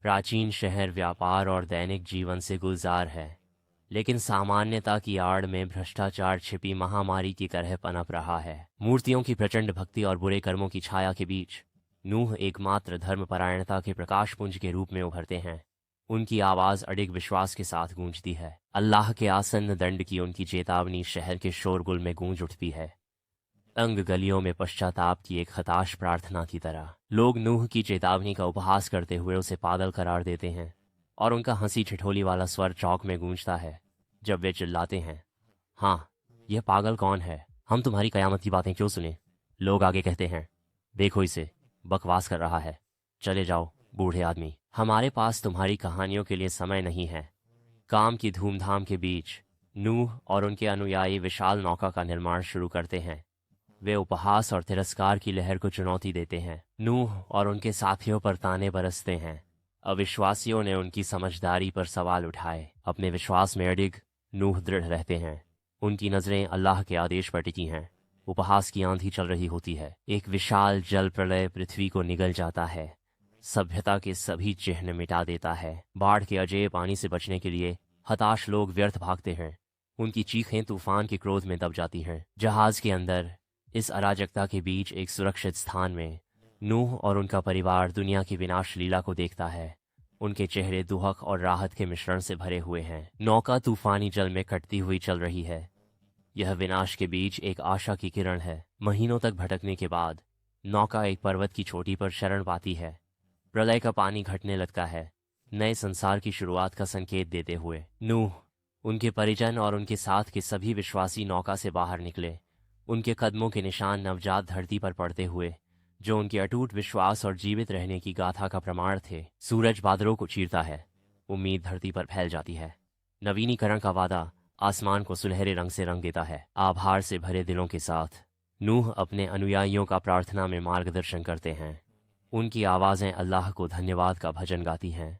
प्राचीन शहर व्यापार और दैनिक जीवन से गुलजार है, लेकिन सामान्यता की आड़ में भ्रष्टाचार छिपी महामारी की तरह पनप रहा है। मूर्तियों की प्रचंड भक्ति और बुरे कर्मों की छाया के बीच नूह एकमात्र धर्मपरायणता के प्रकाशपुंज के रूप में उभरते हैं। उनकी आवाज़ अडिग विश्वास के साथ गूंजती है। अल्लाह के आसन्न दंड की उनकी चेतावनी शहर के शोरगुल में गूंज उठती है, तंग गलियों में पश्चाताप की एक हताश प्रार्थना की तरह। लोग नूह की चेतावनी का उपहास करते हुए उसे पागल करार देते हैं, और उनका हंसी ठिठोली वाला स्वर चौक में गूंजता है जब वे चिल्लाते हैं, हाँ, यह पागल कौन है? हम तुम्हारी कयामत की बातें क्यों सुने? लोग आगे कहते हैं, देखो इसे, बकवास कर रहा है। चले जाओ बूढ़े आदमी, हमारे पास तुम्हारी कहानियों के लिए समय नहीं है। काम की धूमधाम के बीच नूह और उनके अनुयायी विशाल नौका का निर्माण शुरू करते हैं। वे उपहास और तिरस्कार की लहर को चुनौती देते हैं। नूह और उनके साथियों पर ताने बरसते हैं। अविश्वासियों ने उनकी समझदारी पर सवाल उठाए। अपने विश्वास में अडिग नूह दृढ़ रहते हैं। उनकी नज़रें अल्लाह के आदेश पर टिकी हैं। उपहास की आंधी चल रही होती है। एक विशाल जल प्रलय पृथ्वी को निगल जाता है, सभ्यता के सभी चिन्ह मिटा देता है। बाढ़ के अजेय पानी से बचने के लिए हताश लोग व्यर्थ भागते हैं। उनकी चीखें तूफान के क्रोध में दब जाती हैं। जहाज के अंदर इस अराजकता के बीच एक सुरक्षित स्थान में नूह और उनका परिवार दुनिया की विनाश लीला को देखता है। उनके चेहरे दुहक और राहत के मिश्रण से भरे हुए हैं। नौका तूफानी जल में कटती हुई चल रही है। यह विनाश के बीच एक आशा की किरण है। महीनों तक भटकने के बाद नौका एक पर्वत की चोटी पर शरण पाती है। प्रलय का पानी घटने लगता है, नए संसार की शुरुआत का संकेत देते हुए। नूह, उनके परिजन और उनके साथ के सभी विश्वासी नौका से बाहर निकले। उनके कदमों के निशान नवजात धरती पर पड़ते हुए, जो उनके अटूट विश्वास और जीवित रहने की गाथा का प्रमाण थे। सूरज बादलों को चीरता है, उम्मीद धरती पर फैल जाती है। नवीनीकरण का वादा आसमान को सुनहरे रंग से रंग देता है। आभार से भरे दिलों के साथ नूह अपने अनुयायियों का प्रार्थना में मार्गदर्शन करते हैं। उनकी आवाज़ें अल्लाह को धन्यवाद का भजन गाती हैं।